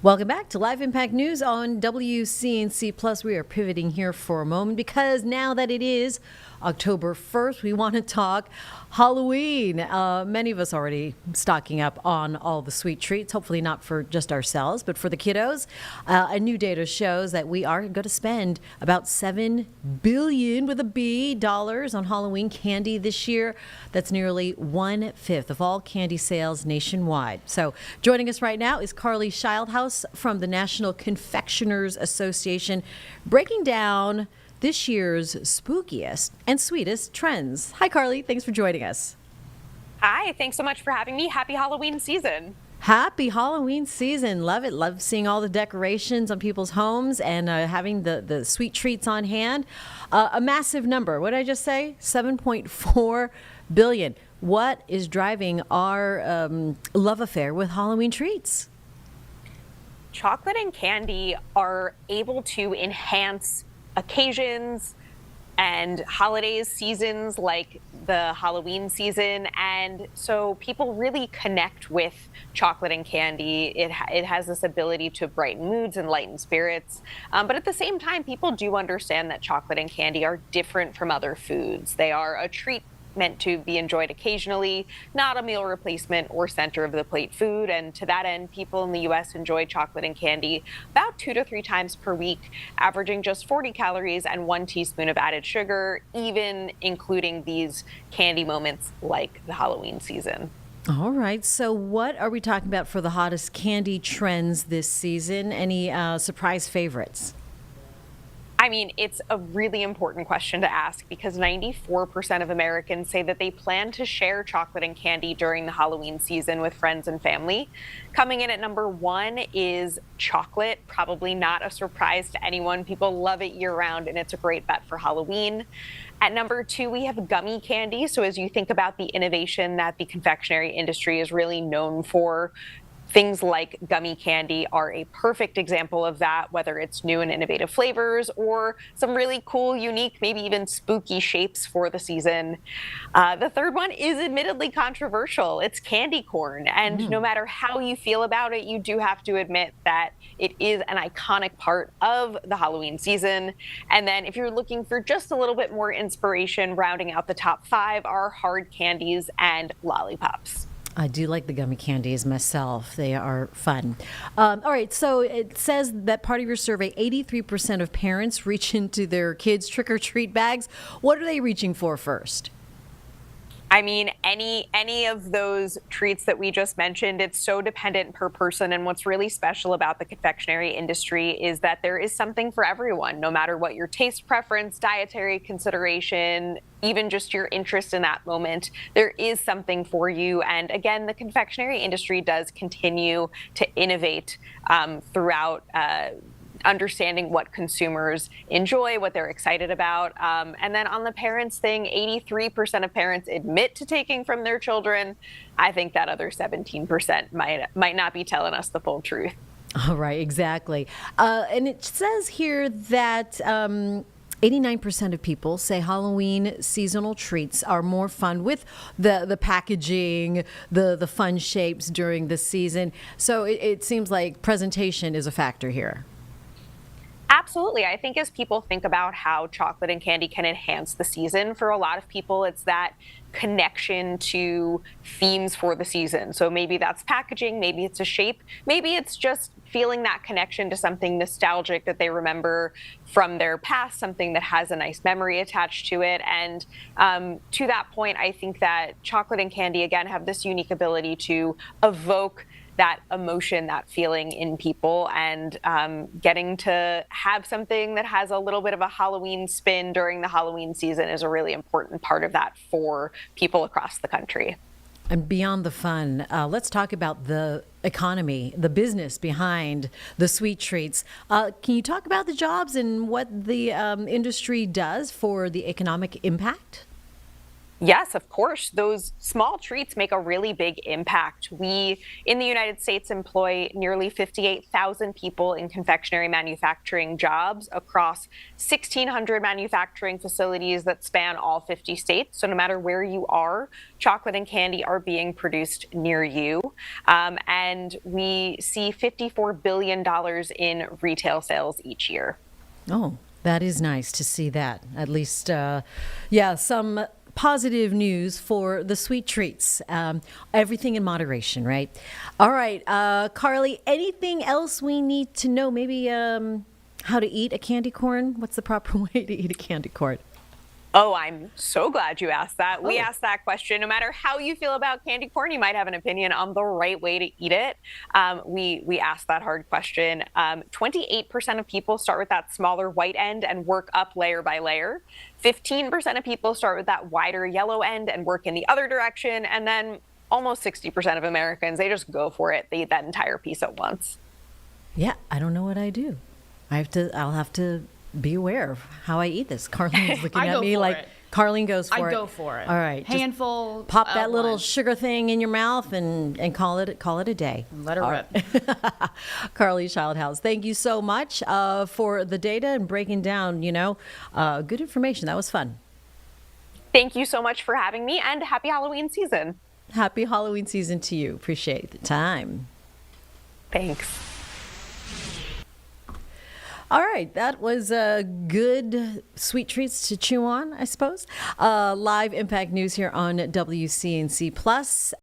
Welcome back to Live Impact News on WCNC Plus. We are pivoting here for a moment because now that it is October 1st, we want to talk Halloween. Many of us already stocking up on all the sweet treats, hopefully not for just ourselves, but for the kiddos. And new data shows that we are going to spend about $7 billion with a B dollars on Halloween candy this year. That's nearly 1/5 of all candy sales nationwide. So joining us right now is Carly Schildhaus from the National Confectioners Association, breaking down this year's spookiest and sweetest trends. Hi, Carly. Thanks for joining us. Hi, thanks so much for having me. Happy Halloween season. Happy Halloween season. Love it. Love seeing all the decorations on people's homes and having the sweet treats on hand. A massive number. What did I just say? 7.4 billion. What is driving our love affair with Halloween treats? Chocolate and candy are able to enhance occasions and holidays, seasons like the Halloween season. And so people really connect with chocolate and candy. It has this ability to brighten moods and lighten spirits. But at the same time, people do understand that chocolate and candy are different from other foods. They are a treat meant to be enjoyed occasionally, not a meal replacement or center of the plate food. And to that end, people in the U.S. enjoy chocolate and candy about 2 to 3 times per week, averaging just 40 calories and 1 teaspoon of added sugar, even including these candy moments like the Halloween season. All right. So what are we talking about for the hottest candy trends this season? Any surprise favorites? I mean, it's a really important question to ask because 94% of Americans say that they plan to share chocolate and candy during the Halloween season with friends and family. Coming in at number 1 is chocolate. Probably not a surprise to anyone. People love it year round, and it's a great bet for Halloween. At number 2, we have gummy candy. So as you think about the innovation that the confectionery industry is really known for, things like gummy candy are a perfect example of that, whether it's new and innovative flavors or some really cool, unique, maybe even spooky shapes for the season. The third one is admittedly controversial. It's candy corn. And no matter how you feel about it, you do have to admit that it is an iconic part of the Halloween season. And then if you're looking for just a little bit more inspiration, rounding out the top 5 are hard candies and lollipops. I do like the gummy candies myself. They are fun. All right, so it says that part of your survey, 83% of parents reach into their kids' trick-or-treat bags. What are they reaching for first? I mean, any of those treats that we just mentioned, it's so dependent per person. And what's really special about the confectionery industry is that there is something for everyone, no matter what your taste preference, dietary consideration, even just your interest in that moment, there is something for you. And again, the confectionery industry does continue to innovate throughout understanding what consumers enjoy, what they're excited about. And then on the parents thing, 83% of parents admit to taking from their children. I think that other 17% might not be telling us the full truth. All right, exactly. And it says here that 89% of people say Halloween seasonal treats are more fun with the packaging, the fun shapes during the season. So it seems like presentation is a factor here. Absolutely. I think as people think about how chocolate and candy can enhance the season, for a lot of people, it's that connection to themes for the season. So maybe that's packaging, maybe it's a shape, maybe it's just feeling that connection to something nostalgic that they remember from their past, something that has a nice memory attached to it. And to that point, I think that chocolate and candy, again, have this unique ability to evoke that emotion, that feeling in people, and getting to have something that has a little bit of a Halloween spin during the Halloween season is a really important part of that for people across the country. And beyond the fun, let's talk about the economy, the business behind the sweet treats. Can you talk about the jobs and what the industry does for the economic impact? Yes, of course. Those small treats make a really big impact. We in the United States employ nearly 58,000 people in confectionery manufacturing jobs across 1,600 manufacturing facilities that span all 50 states. So, no matter where you are, chocolate and candy are being produced near you. And we see $54 billion in retail sales each year. Oh, that is nice to see that. At least, yeah, some positive news for the sweet treats. Everything in moderation, right? All right, Carly, anything else we need to know? Maybe how to eat a candy corn? What's the proper way to eat a candy corn? Oh, I'm so glad you asked that. We Oh, asked that question. No matter how you feel about candy corn, you might have an opinion on the right way to eat it. We asked that hard question. 28% of people start with that smaller white end and work up layer by layer. 15% of people start with that wider yellow end and work in the other direction. And then almost 60% of Americans, they just go for it. They eat that entire piece at once. yeah, I don't know what I do. I'll have to be aware of how I eat this. Carlene is looking I at go me for like, it. Carlene goes for I it. go for it. All right. Just Handful. pop that little one. sugar thing in your mouth and call it a day. Let her All rip. right. Carly Childhouse, thank you so much for the data and breaking down, good information. That was fun. Thank you so much for having me and happy Halloween season. Happy Halloween season to you. Appreciate the time. Thanks. All right, that was good sweet treats to chew on, I suppose. Live Impact News here on WCNC Plus.